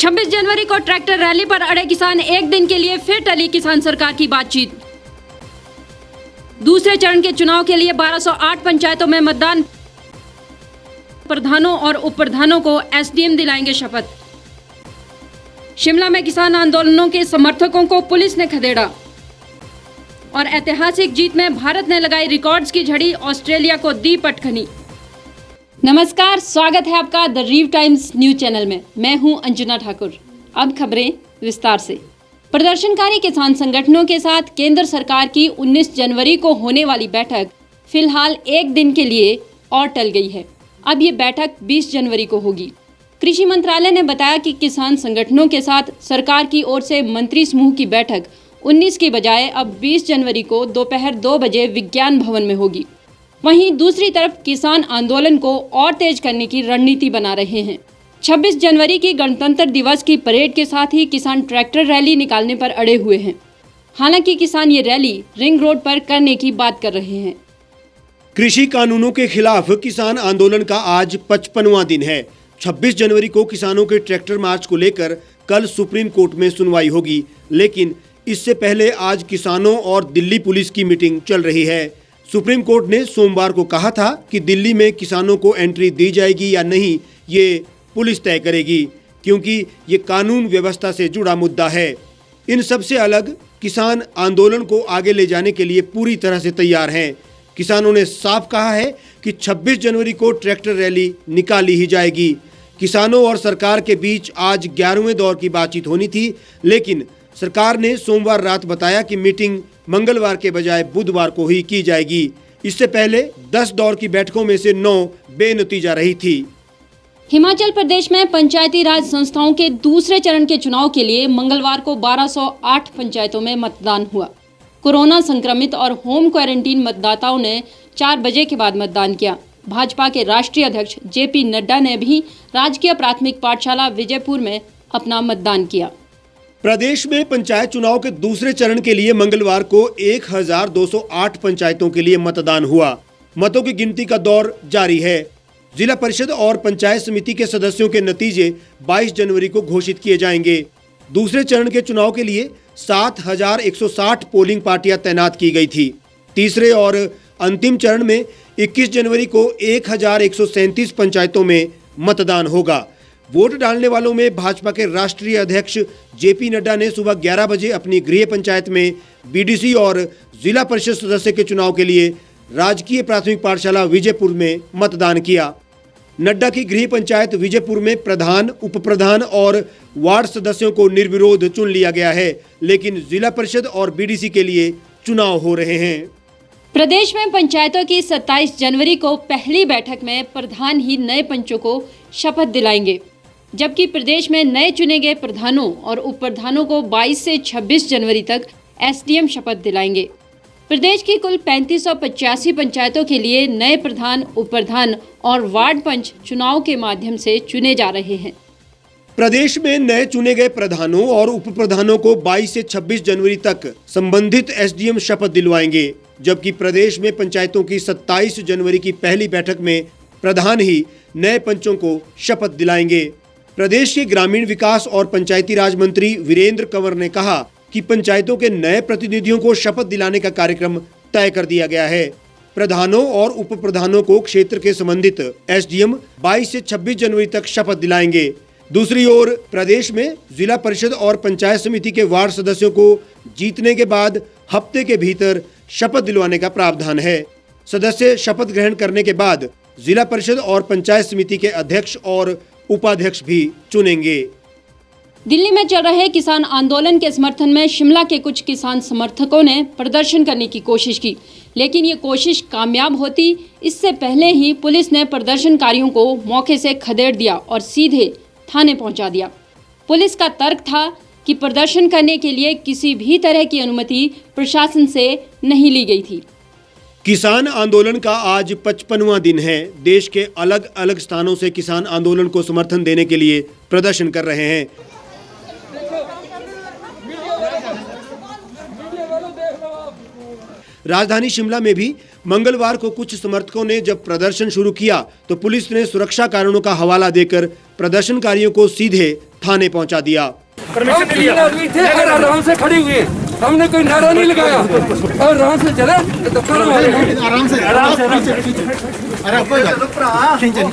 26 जनवरी को tractor rally पर अड़े किसान, एक दिन के लिए फिर टली किसान सरकार की बातचीत। दूसरे चरण के चुनाव के लिए 1208 पंचायतों में मतदान, प्रधानों और उप प्रधानों को एसडीएम दिलाएंगे शपथ। शिमला में किसान आंदोलनों के समर्थकों को पुलिस ने खदेड़ा और ऐतिहासिक जीत में भारत ने लगाई रिकॉर्ड्स की झड़ी, ऑस्ट्रेलिया को दी पटखनी। नमस्कार, स्वागत है आपका द रीव टाइम्स न्यूज चैनल में। मैं हूं अंजना ठाकुर। अब खबरें विस्तार से। प्रदर्शनकारी किसान संगठनों के साथ केंद्र सरकार की 19 जनवरी को होने वाली बैठक फिलहाल एक दिन के लिए और टल गई है। अब ये बैठक 20 जनवरी को होगी। कृषि मंत्रालय ने बताया कि किसान संगठनों के साथ सरकार की ओर से मंत्री समूह की बैठक 19 की बजाय अब 20 जनवरी को दोपहर 2 बजे विज्ञान भवन में होगी। वहीं दूसरी तरफ किसान आंदोलन को और तेज करने की रणनीति बना रहे हैं। 26 जनवरी की गणतंत्र दिवस की परेड के साथ ही किसान ट्रैक्टर रैली निकालने पर अड़े हुए हैं। हालांकि किसान ये रैली रिंग रोड पर करने की बात कर रहे हैं। कृषि कानूनों के खिलाफ किसान आंदोलन का आज 55वां दिन है। 26 जनवरी को किसानों के ट्रैक्टर मार्च को लेकर कल सुप्रीम कोर्ट में सुनवाई होगी, लेकिन इससे पहले आज किसानों और दिल्ली पुलिस की मीटिंग चल रही है। सुप्रीम कोर्ट ने सोमवार को कहा था कि दिल्ली में किसानों को एंट्री दी जाएगी या नहीं, ये पुलिस तय करेगी, क्योंकि ये कानून व्यवस्था से जुड़ा मुद्दा है। इन सबसे अलग किसान आंदोलन को आगे ले जाने के लिए पूरी तरह से तैयार हैं। किसानों ने साफ कहा है कि 26 जनवरी को ट्रैक्टर रैली निकाली ही जाएगी। किसानों और सरकार के बीच आज 11वें दौर की बातचीत होनी थी, लेकिन सरकार ने सोमवार रात बताया कि मीटिंग मंगलवार के बजाय बुधवार को ही की जाएगी। इससे पहले 10 दौर की बैठकों में से 9 बेनतीजा रही थी। हिमाचल प्रदेश में पंचायती राज संस्थाओं के दूसरे चरण के चुनाव के लिए मंगलवार को 1208 पंचायतों में मतदान हुआ। कोरोना संक्रमित और होम क्वारंटीन मतदाताओं ने 4 बजे के बाद मतदान किया। भाजपा के राष्ट्रीय अध्यक्ष जेपी नड्डा ने भी राजकीय प्राथमिक पाठशाला विजयपुर में अपना मतदान किया। प्रदेश में पंचायत चुनाव के दूसरे चरण के लिए मंगलवार को 1208 पंचायतों के लिए मतदान हुआ। मतों की गिनती का दौर जारी है। जिला परिषद और पंचायत समिति के सदस्यों के नतीजे 22 जनवरी को घोषित किए जाएंगे। दूसरे चरण के चुनाव के लिए 7160 पोलिंग पार्टियां तैनात की गई थी। तीसरे और अंतिम चरण में 21 जनवरी को 1137 पंचायतों में मतदान होगा। वोट डालने वालों में भाजपा के राष्ट्रीय अध्यक्ष जेपी नड्डा ने सुबह 11 बजे अपनी गृह पंचायत में बीडीसी और जिला परिषद सदस्य के चुनाव के लिए राजकीय प्राथमिक पाठशाला विजयपुर में मतदान किया। नड्डा की गृह पंचायत विजयपुर में प्रधान, उप प्रधान और वार्ड सदस्यों को निर्विरोध चुन लिया गया है, लेकिन जिला परिषद और बीडीसी के लिए चुनाव हो रहे हैं। प्रदेश में पंचायतों की 27 जनवरी को पहली बैठक में प्रधान ही नए पंचों को शपथ दिलाएंगे, जबकि प्रदेश में नए चुने गए प्रधानों और उप प्रधानों को 22 से 26 जनवरी तक एसडीएम शपथ दिलाएंगे। प्रदेश की कुल 3585 पंचायतों के लिए नए प्रधान, उप प्रधान और वार्ड पंच चुनाव के माध्यम से चुने जा रहे हैं। प्रदेश में नए चुने गए प्रधानों और उप प्रधानों को 22 से 26 जनवरी तक संबंधित एसडीएम शपथ दिलवाएंगे, जबकि प्रदेश में पंचायतों की 27 जनवरी की पहली बैठक में प्रधान ही नए पंचों को शपथ दिलाएंगे। प्रदेश के ग्रामीण विकास और पंचायती राज मंत्री वीरेंद्र कंवर ने कहा कि पंचायतों के नए प्रतिनिधियों को शपथ दिलाने का कार्यक्रम तय कर दिया गया है। प्रधानों और उप प्रधानों को क्षेत्र के संबंधित एसडीएम 22 से 26 जनवरी तक शपथ दिलाएंगे। दूसरी ओर प्रदेश में जिला परिषद और पंचायत समिति के वार्ड सदस्यों को जीतने के बाद हफ्ते के भीतर शपथ दिलवाने का प्रावधान है। सदस्य शपथ ग्रहण करने के बाद जिला परिषद और पंचायत समिति के अध्यक्ष और उपाध्यक्ष भी चुनेंगे। दिल्ली में चल रहे किसान आंदोलन के समर्थन में शिमला के कुछ किसान समर्थकों ने प्रदर्शन करने की कोशिश की, लेकिन ये कोशिश कामयाब होती इससे पहले ही पुलिस ने प्रदर्शनकारियों को मौके से खदेड़ दिया और सीधे थाने पहुंचा दिया। पुलिस का तर्क था कि प्रदर्शन करने के लिए किसी भी तरह की अनुमति प्रशासन से नहीं ली गई थी। किसान आंदोलन का आज 55वां दिन है। देश के अलग अलग स्थानों से किसान आंदोलन को समर्थन देने के लिए प्रदर्शन कर रहे हैं। राजधानी शिमला में भी मंगलवार को कुछ समर्थकों ने जब प्रदर्शन शुरू किया तो पुलिस ने सुरक्षा कारणों का हवाला देकर प्रदर्शनकारियों को सीधे थाने पहुंचा दिया। हम 3 आदमी थे और आराम से खड़े हुए, हमने कोई नारा नहीं लगाया और आराम से चले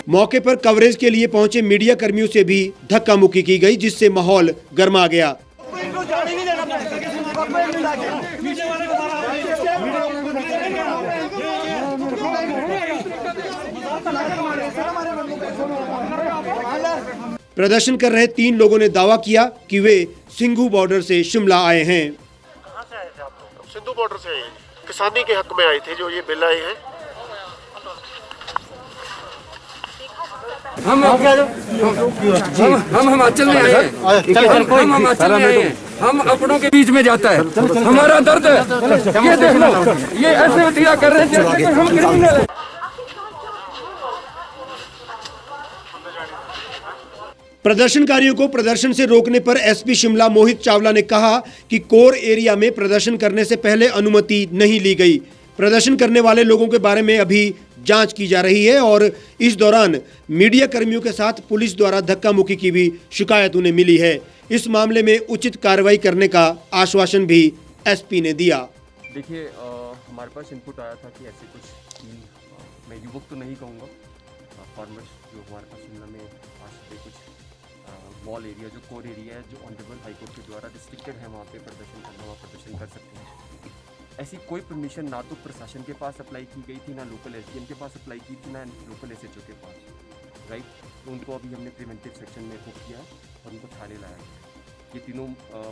मौके पर कवरेज के लिए पहुंचे मीडिया कर्मियों से भी धक्का मुक्की की गई, जिससे माहौल गर्मा गया। प्रदर्शन कर रहे 3 लोगों ने दावा किया कि वे सिंघू बॉर्डर से शिमला आए हैं। कहाँ से आए थे आप लोग? सिंधु बॉर्डर से आए हैं। किसानी के हक में आए थे जो ये बिल आए हैं। हम हिमाचल में आए हैं, हम हिमाचल में आए हैं, हम अपनों के बीच में जाता है, हमारा दर्द है। ये देख लो, ये ऐसे दिया कर रहे हैं जैसे कि हम क्रिमिनल हैं। प्रदर्शनकारियों को प्रदर्शन से रोकने पर एसपी शिमला मोहित चावला ने कहा कि कोर एरिया में प्रदर्शन करने से पहले अनुमति नहीं ली गई। प्रदर्शन करने वाले लोगों के बारे में अभी जांच की जा रही है और इस दौरान मीडिया कर्मियों के साथ पुलिस द्वारा धक्का मुक्की की भी शिकायत उन्हें मिली है। इस मामले में उचित कार्रवाई करने का आश्वासन भी एसपी ने दिया। देखिए, हमारे पास इनपुट आया था कि ऐसे कुछ मैं युवक तो नहीं कहूँगा, फार्मर्स जो हमारे पास शिमला में पास पे कुछ मॉल एरिया जो कोर एरिया है, जो ऑनरेबल हाईकोर्ट के द्वारा रिस्ट्रिक्टेड है, वहाँ पे प्रदर्शन करना, वहाँ प्रदर्शन कर सकते हैं। ऐसी कोई परमिशन ना तो प्रशासन के पास अप्लाई की गई थी, ना लोकल एसडीएम के पास अप्लाई की थी, ना लोकल एसएचओ के पास, राइट। तो उनको अभी हमने प्रिवेंटिव सेक्शन में बुक किया और उनको थाने लाया गया। ये तीनों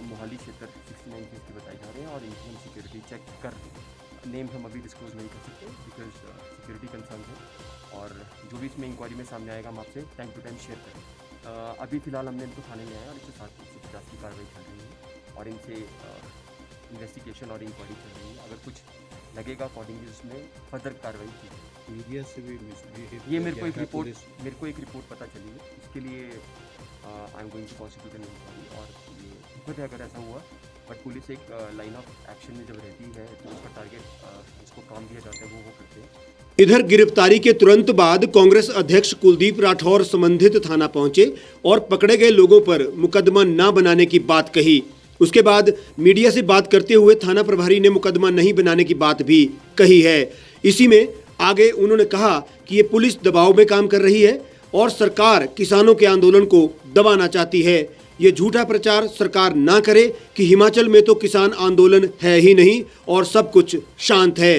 मोहाली क्षेत्र 69 केस के बताए जा रहे हैं और इनकी हम सिक्योरिटी चेक कर रहे हैं। नेम हम अभी डिस्क्लोज नहीं कर सकते बिकॉज सिक्योरिटी कंसर्न है, और जो भी इसमें इंक्वायरी में सामने आएगा हम आपसे टाइम टू टाइम शेयर करें। अभी फिलहाल हमने इनको थाने में आया और 150 की कार्रवाई चल रही है और इनसे इन्वेस्टिगेशन और इंक्वायरी चल रही है। अगर कुछ लगेगा अकॉर्डिंगली उसमें फर्दर कार्रवाई की जाए। मीडिया से भी ये मेरे को एक रिपोर्ट पता चली है, इसके लिए I am going to constitute an inquiry. और ये दुखद है अगर ऐसा हुआ, बट पुलिस एक लाइन ऑफ एक्शन में जब रहती है तो उसका टारगेट जिसको काम दिया जाता है वो करते हैं। इधर गिरफ्तारी के तुरंत बाद कांग्रेस अध्यक्ष कुलदीप राठौर संबंधित थाना पहुंचे और पकड़े गए लोगों पर मुकदमा न बनाने की बात कही। उसके बाद मीडिया से बात करते हुए थाना प्रभारी ने मुकदमा नहीं बनाने की बात भी कही है। इसी में आगे उन्होंने कहा कि ये पुलिस दबाव में काम कर रही है और सरकार किसानों के आंदोलन को दबाना चाहती है। ये झूठा प्रचार सरकार ना करे कि हिमाचल में तो किसान आंदोलन है ही नहीं और सब कुछ शांत है।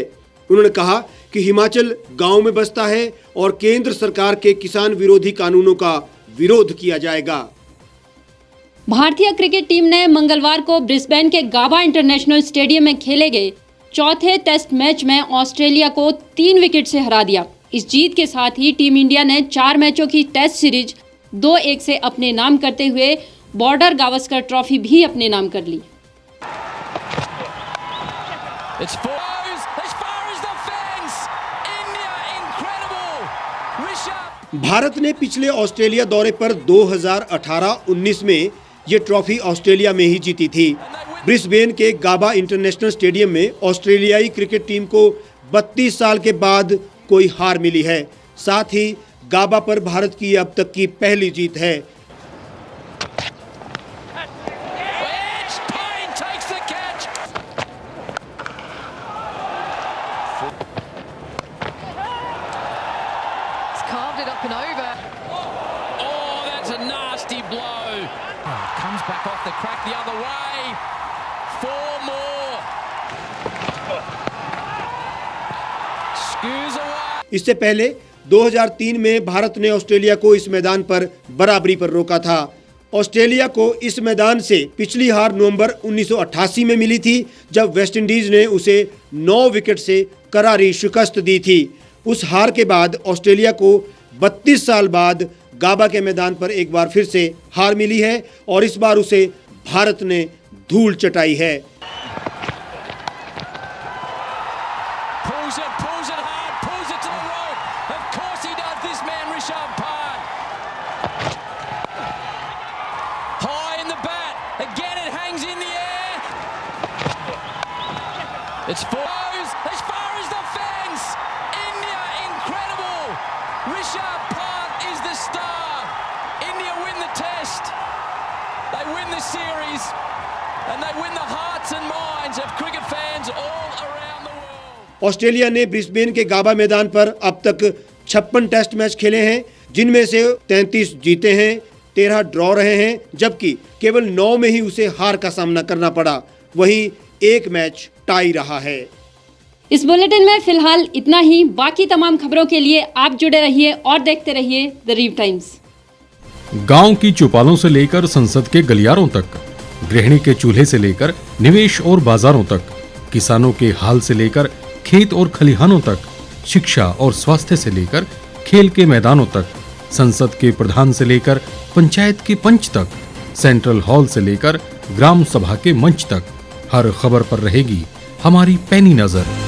उन्होंने कहा कि हिमाचल गांव में बसता है और केंद्र सरकार के किसान विरोधी कानूनों का विरोध किया जाएगा। भारतीय क्रिकेट टीम ने मंगलवार को ब्रिस्बेन के गाबा इंटरनेशनल स्टेडियम में खेले गए चौथे टेस्ट मैच में ऑस्ट्रेलिया को 3 विकेट से हरा दिया। इस जीत के साथ ही टीम इंडिया ने 4 मैचों की टेस्ट सीरीज 2-1 से अपने नाम करते हुए बॉर्डर गावस्कर ट्रॉफी भी अपने नाम कर ली। भारत ने पिछले ऑस्ट्रेलिया दौरे पर 2018-19 में ये ट्रॉफी ऑस्ट्रेलिया में ही जीती थी। ब्रिस्बेन के गाबा इंटरनेशनल स्टेडियम में ऑस्ट्रेलियाई क्रिकेट टीम को 32 साल के बाद कोई हार मिली है। साथ ही गाबा पर भारत की अब तक की पहली जीत है। Comes back off the crack the other way. 4 more. Skews away. इससे पहले 2003 में भारत ने ऑस्ट्रेलिया को इस मैदान पर बराबरी पर रोका था। ऑस्ट्रेलिया को इस मैदान से पिछली हार नवंबर 1988 में मिली थी, जब वेस्टइंडीज ने उसे 9 विकेट से करारी शिकस्त दी थी। उस हार के बाद ऑस्ट्रेलिया को 32 साल बाद गाबा के मैदान पर एक बार फिर से हार मिली है और इस बार उसे भारत ने धूल चटाई है। It's 4. win the hearts and minds of cricket fans all around the world. Australia ने ब्रिस्बेन के गाबा मैदान पर अब तक 56 टेस्ट मैच खेले हैं, जिनमें से 33 जीते हैं, 13 ड्रॉ रहे हैं, जबकि केवल 9 में ही उसे हार का सामना करना पड़ा। वहीं एक मैच टाई रहा है। इस बुलेटिन में फिलहाल इतना ही। बाकी तमाम खबरों के लिए आप जुड़े रहिए और देखते रहिए द रीव टाइम्स। गांव की चौपालों से लेकर संसद के गलियारों तक, गृहिणी के चूल्हे से लेकर निवेश और बाजारों तक, किसानों के हाल से लेकर खेत और खलिहानों तक, शिक्षा और स्वास्थ्य से लेकर खेल के मैदानों तक, संसद के प्रधान से लेकर पंचायत के पंच तक, सेंट्रल हॉल से लेकर ग्राम सभा के मंच तक, हर खबर पर रहेगी हमारी पैनी नजर।